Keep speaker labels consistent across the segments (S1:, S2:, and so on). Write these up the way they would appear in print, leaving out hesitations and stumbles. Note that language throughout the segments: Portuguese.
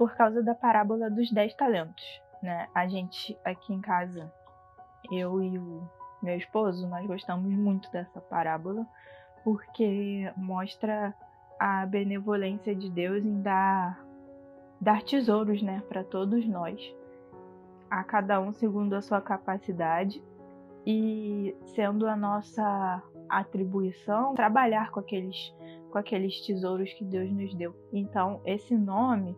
S1: por causa da parábola dos 10 talentos, né? A gente aqui em casa, eu e o meu esposo, nós gostamos muito dessa parábola, porque mostra a benevolência de Deus em dar tesouros, né, para todos nós, a cada um segundo a sua capacidade, e sendo a nossa atribuição trabalhar com aqueles tesouros que Deus nos deu. Então, esse nome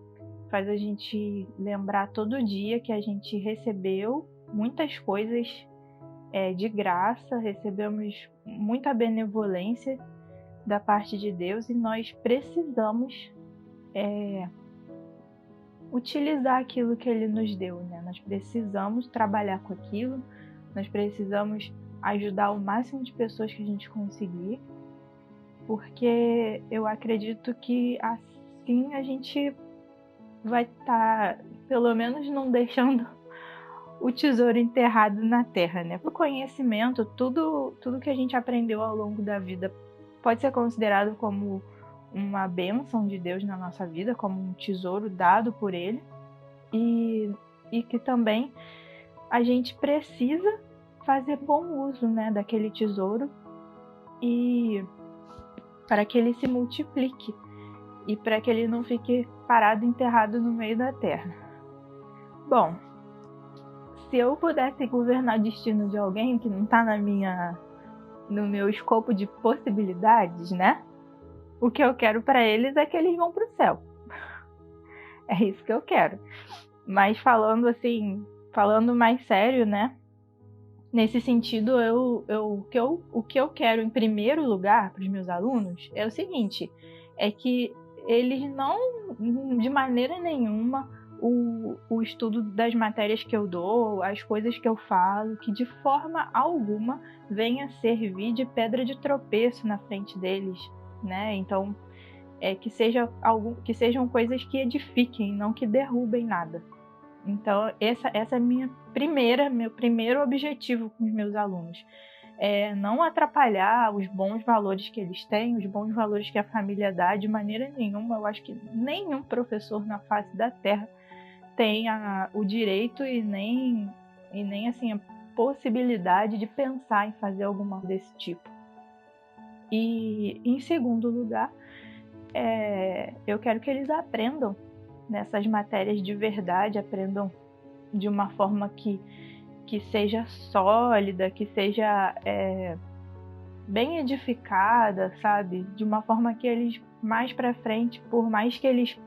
S1: faz a gente lembrar todo dia que a gente recebeu muitas coisas de graça, recebemos muita benevolência da parte de Deus, e nós precisamos utilizar aquilo que Ele nos deu, né? Nós precisamos trabalhar com aquilo, nós precisamos ajudar o máximo de pessoas que a gente conseguir, porque eu acredito que assim a gente vai estar, pelo menos, não deixando o tesouro enterrado na terra, né? O conhecimento, tudo que a gente aprendeu ao longo da vida pode ser considerado como uma bênção de Deus na nossa vida, como um tesouro dado por Ele, e que também a gente precisa fazer bom uso, né, daquele tesouro, e para que ele se multiplique e para que ele não fique parado, enterrado no meio da terra. Bom, se eu pudesse governar o destino de alguém que não está no meu escopo de possibilidades, né? O que eu quero para eles é que eles vão para o céu. É isso que eu quero. Mas falando mais sério, né? Nesse sentido, o que eu quero em primeiro lugar para os meus alunos é o seguinte: é que eles não, de maneira nenhuma, o estudo das matérias que eu dou, as coisas que eu falo, que de forma alguma venha servir de pedra de tropeço na frente deles, né? Então, que sejam coisas que edifiquem, não que derrubem nada. Então, essa é meu primeiro objetivo com os meus alunos. É não atrapalhar os bons valores que eles têm, os bons valores que a família dá, de maneira nenhuma. Eu acho que nenhum professor na face da Terra tem o direito e nem assim, a possibilidade de pensar em fazer alguma desse tipo. E, em segundo lugar, eu quero que eles aprendam nessas matérias de verdade, aprendam de uma forma que seja sólida, que seja bem edificada, sabe? De uma forma que eles, mais pra frente, por mais que eles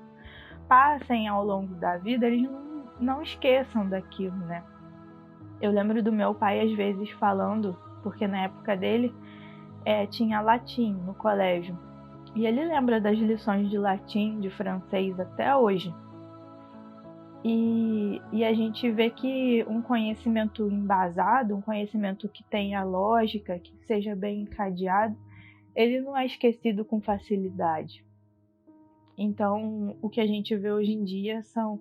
S1: passem ao longo da vida, eles não esqueçam daquilo, né? Eu lembro do meu pai, às vezes, falando, porque na época dele tinha latim no colégio, e ele lembra das lições de latim, de francês até hoje. E a gente vê que um conhecimento embasado, um conhecimento que tenha lógica, que seja bem encadeado, ele não é esquecido com facilidade. Então, o que a gente vê hoje em dia são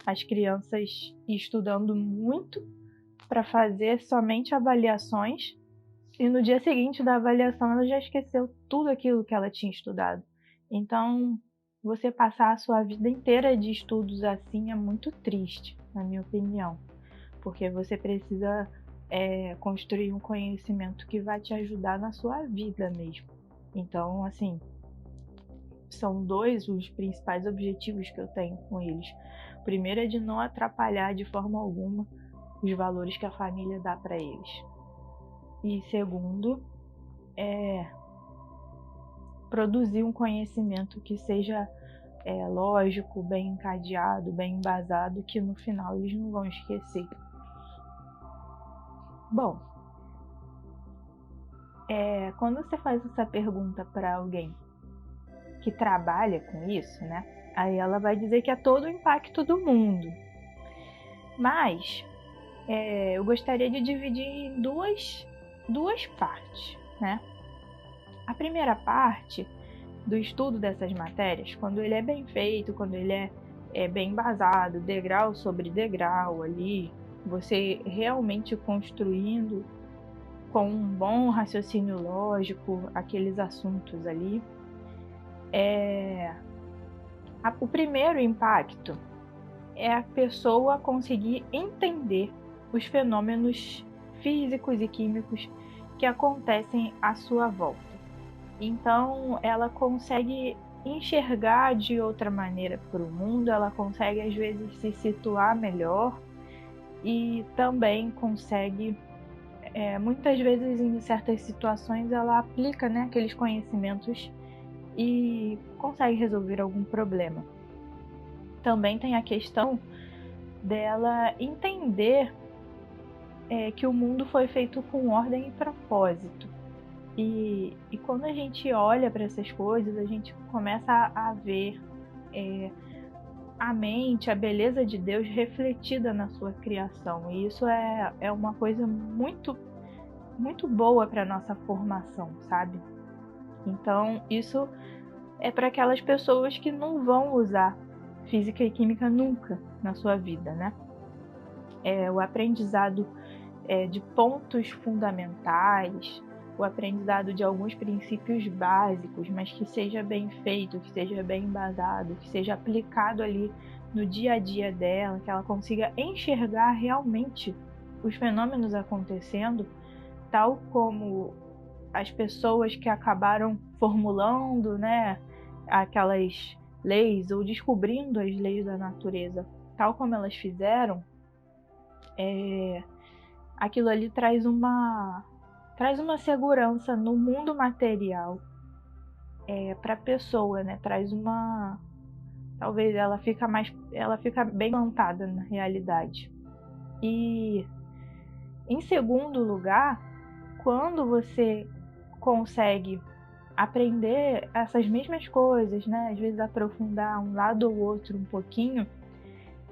S1: as crianças estudando muito para fazer somente avaliações, e no dia seguinte da avaliação ela já esqueceu tudo aquilo que ela tinha estudado. Então, você passar a sua vida inteira de estudos assim é muito triste, na minha opinião, porque você precisa construir um conhecimento que vai te ajudar na sua vida mesmo. Então, assim, são dois os principais objetivos que eu tenho com eles. O primeiro é de não atrapalhar de forma alguma os valores que a família dá para eles. E segundo, produzir um conhecimento que seja lógico, bem encadeado, bem embasado, que no final eles não vão esquecer. Bom, quando você faz essa pergunta para alguém que trabalha com isso, né? Aí ela vai dizer que é todo o impacto do mundo. Mas eu gostaria de dividir em duas partes, né? A primeira parte do estudo dessas matérias, quando ele é bem feito, quando ele é bem embasado, degrau sobre degrau ali, você realmente construindo com um bom raciocínio lógico aqueles assuntos ali, o primeiro impacto é a pessoa conseguir entender os fenômenos físicos e químicos que acontecem à sua volta. Então, ela consegue enxergar de outra maneira para o mundo, ela consegue às vezes se situar melhor e também consegue, muitas vezes em certas situações, ela aplica, né, aqueles conhecimentos e consegue resolver algum problema. Também tem a questão dela entender que o mundo foi feito com ordem e propósito. E quando a gente olha para essas coisas, a gente começa a ver a mente, a beleza de Deus refletida na sua criação. E isso é uma coisa muito, muito boa para a nossa formação, sabe? Então, isso é para aquelas pessoas que não vão usar física e química nunca na sua vida, né? O aprendizado de pontos fundamentais, o aprendizado de alguns princípios básicos, mas que seja bem feito, que seja bem embasado, que seja aplicado ali no dia a dia dela, que ela consiga enxergar realmente os fenômenos acontecendo, tal como as pessoas que acabaram formulando, né, aquelas leis ou descobrindo as leis da natureza, tal como elas fizeram, aquilo ali traz uma segurança no mundo material para a pessoa, né? Traz uma, talvez ela fica bem plantada na realidade. E em segundo lugar, quando você consegue aprender essas mesmas coisas, né? Às vezes aprofundar um lado ou outro um pouquinho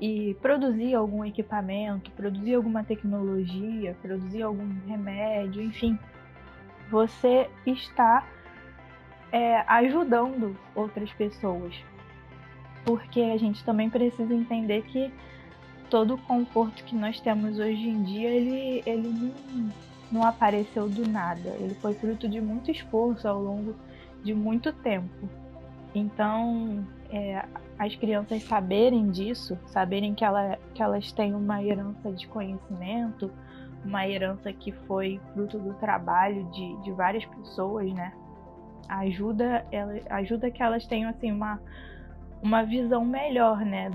S1: e produzir algum equipamento, produzir alguma tecnologia, produzir algum remédio, enfim, você está ajudando outras pessoas. Porque a gente também precisa entender que todo o conforto que nós temos hoje em dia, ele não apareceu do nada. Ele foi fruto de muito esforço ao longo de muito tempo. Então, as crianças saberem disso, saberem que elas têm uma herança de conhecimento, uma herança que foi fruto do trabalho de várias pessoas, né? Ajuda que elas tenham assim uma visão melhor, né,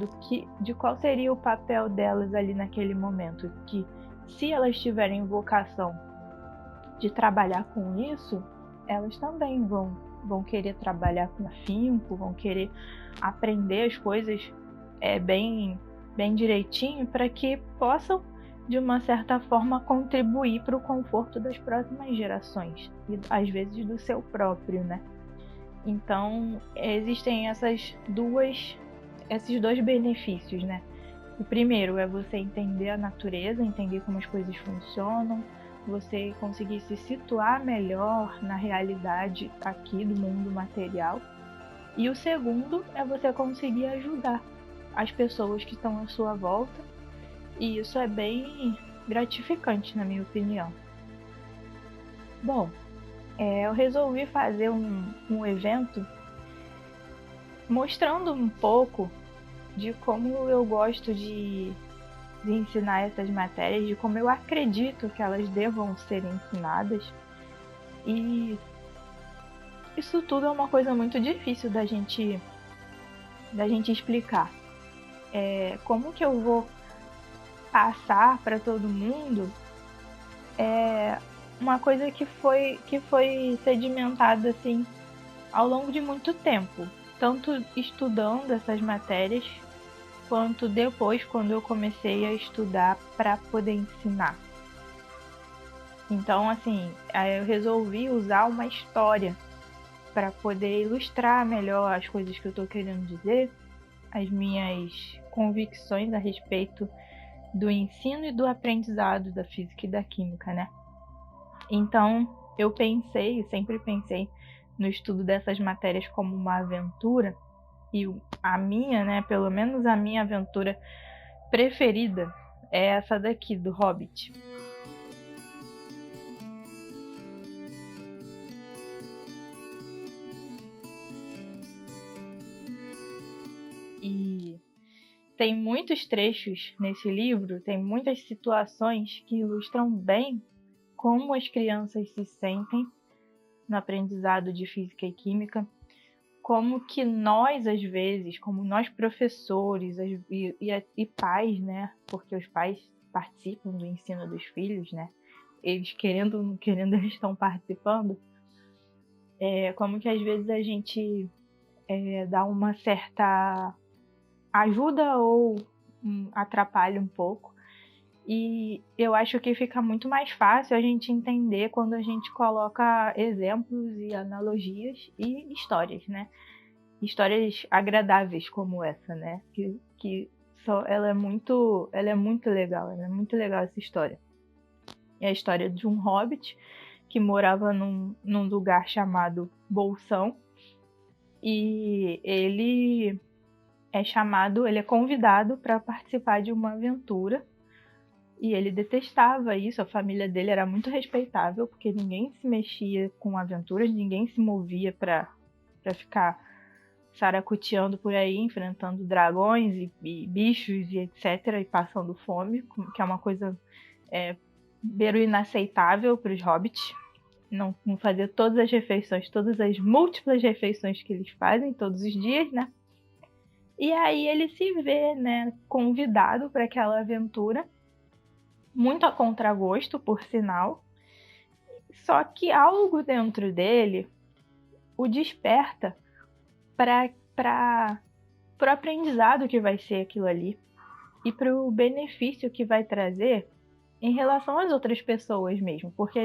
S1: de qual seria o papel delas ali naquele momento, que se elas tiverem vocação de trabalhar com isso, elas também vão querer trabalhar com afinco, vão querer aprender as coisas bem direitinho, para que possam, de uma certa forma, contribuir para o conforto das próximas gerações e às vezes do seu próprio, né? Então, existem esses dois benefícios, né? O primeiro é você entender a natureza, entender como as coisas funcionam, você conseguir se situar melhor na realidade aqui do mundo material. E o segundo é você conseguir ajudar as pessoas que estão à sua volta. E isso é bem gratificante, na minha opinião. Bom, eu resolvi fazer um evento mostrando um pouco de como eu gosto de ensinar essas matérias, de como eu acredito que elas devam ser ensinadas. E isso tudo é uma coisa muito difícil da gente explicar. Como que eu vou passar para todo mundo uma coisa que foi sedimentada assim ao longo de muito tempo, tanto estudando essas matérias quanto depois quando eu comecei a estudar para poder ensinar. Então, assim, eu resolvi usar uma história para poder ilustrar melhor as coisas que eu estou querendo dizer, as minhas convicções a respeito do ensino e do aprendizado da física e da química, né? Então, eu sempre pensei no estudo dessas matérias como uma aventura, e a minha, né, pelo menos a minha aventura preferida é essa daqui, do Hobbit. tem muitos trechos nesse livro, tem muitas situações que ilustram bem como as crianças se sentem no aprendizado de física e química, como que nós, às vezes, como nós professores e pais, né, porque os pais participam do ensino dos filhos, né, eles querendo ou não querendo, eles estão participando, como que às vezes a gente dá uma certa ajuda ou atrapalha um pouco. E eu acho que fica muito mais fácil a gente entender quando a gente coloca exemplos e analogias e histórias, né? Histórias agradáveis como essa, né? Ela é muito legal, ela é muito legal essa história. É a história de um hobbit que morava num lugar chamado Bolsão, e ele é convidado para participar de uma aventura. E ele detestava isso, a família dele era muito respeitável, porque ninguém se mexia com aventuras, ninguém se movia para ficar saracoteando por aí, enfrentando dragões e bichos e etc, e passando fome, que é uma coisa beiro inaceitável para os hobbits. Não fazer todas as refeições, todas as múltiplas refeições que eles fazem todos os dias, né? E aí ele se vê, né, convidado para aquela aventura, muito a contragosto, por sinal. Só que algo dentro dele o desperta para o aprendizado que vai ser aquilo ali e para o benefício que vai trazer em relação às outras pessoas mesmo, porque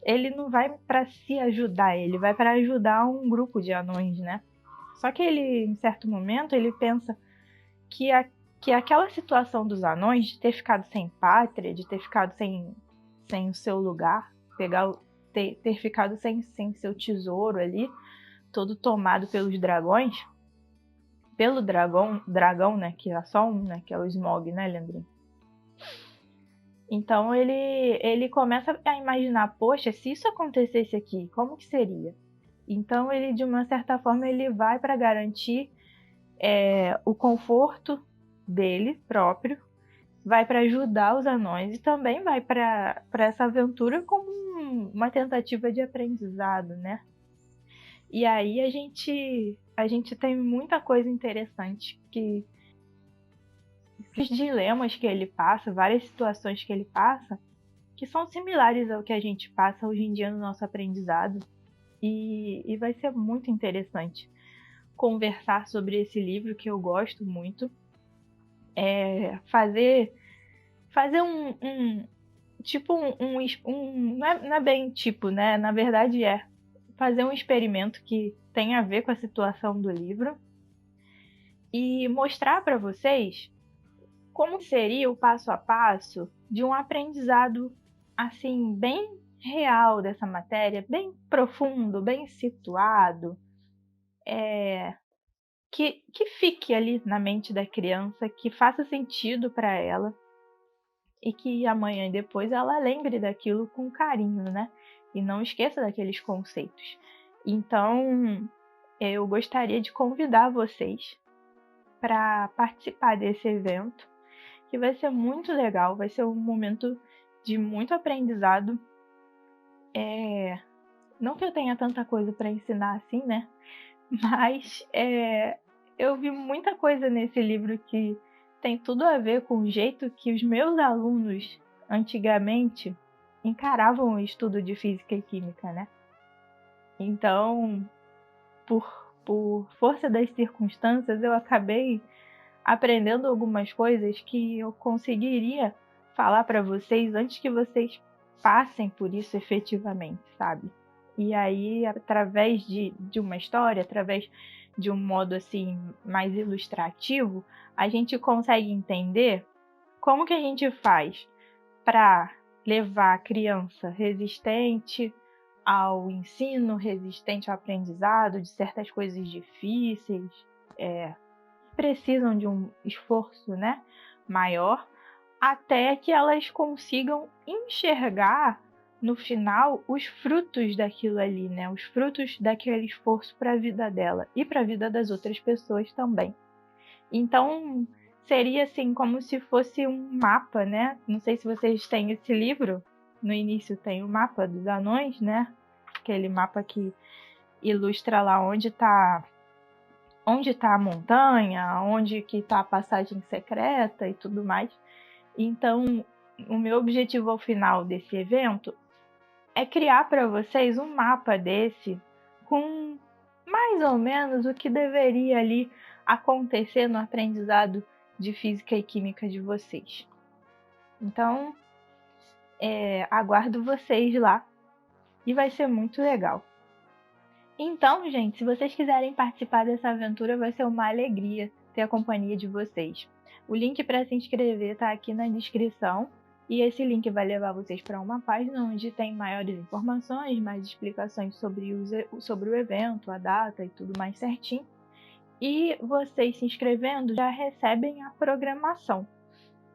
S1: ele não vai para se ajudar, ele vai para ajudar um grupo de anões, né? Só que ele, em certo momento, ele pensa que aquela situação dos anões de ter ficado sem pátria, de ter ficado sem o seu lugar, ter ficado sem seu tesouro ali, todo tomado pelos dragões, pelo dragão, né, que é só um, né, que é o Smaug, né, Leandrinho? Então ele começa a imaginar, poxa, se isso acontecesse aqui, como que seria? Então ele, de uma certa forma, ele vai para garantir o conforto dele próprio, vai para ajudar os anões e também vai para essa aventura como uma tentativa de aprendizado, né? E aí a gente tem muita coisa interessante, que os dilemas que ele passa, várias situações que ele passa, que são similares ao que a gente passa hoje em dia no nosso aprendizado. E vai ser muito interessante conversar sobre esse livro, que eu gosto muito. Fazer tipo não é bem tipo, né? Na verdade fazer um experimento que tem a ver com a situação do livro e mostrar para vocês como seria o passo a passo de um aprendizado assim bem real dessa matéria, bem profundo, bem situado, que fique ali na mente da criança, que faça sentido para ela e que amanhã e depois ela lembre daquilo com carinho, né? E não esqueça daqueles conceitos. Então, eu gostaria de convidar vocês para participar desse evento, que vai ser muito legal, vai ser um momento de muito aprendizado. Não que eu tenha tanta coisa para ensinar assim, né? Mas eu vi muita coisa nesse livro que tem tudo a ver com o jeito que os meus alunos antigamente encaravam o estudo de física e química, né? Então, por força das circunstâncias, eu acabei aprendendo algumas coisas que eu conseguiria falar para vocês antes que vocês passem por isso efetivamente, sabe? E aí, através de uma história, através de um modo assim mais ilustrativo, a gente consegue entender como que a gente faz para levar a criança resistente ao ensino, resistente ao aprendizado de certas coisas difíceis, precisam de um esforço, né, maior, até que elas consigam enxergar no final os frutos daquilo ali, né, os frutos daquele esforço para a vida dela e para a vida das outras pessoas também. Então, seria assim como se fosse um mapa, né? Não sei se vocês têm esse livro. No início tem o mapa dos anões, né? Aquele mapa que ilustra lá onde tá a montanha, onde que tá a passagem secreta e tudo mais. Então, o meu objetivo ao final desse evento é criar para vocês um mapa desse com mais ou menos o que deveria ali acontecer no aprendizado de física e química de vocês. Então, aguardo vocês lá e vai ser muito legal. Então, gente, se vocês quiserem participar dessa aventura, vai ser uma alegria ter a companhia de vocês. O link para se inscrever está aqui na descrição. E esse link vai levar vocês para uma página onde tem maiores informações, mais explicações sobre o evento, a data e tudo mais certinho. E vocês se inscrevendo já recebem a programação.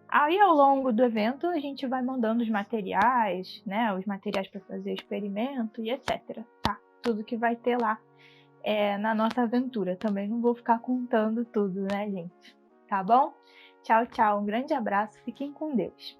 S1: Aí ao longo do evento a gente vai mandando os materiais, né? Os materiais para fazer experimento e etc. Tá? Tudo que vai ter lá na nossa aventura. Também não vou ficar contando tudo, né, gente? Tá bom? Tchau, tchau. Um grande abraço. Fiquem com Deus.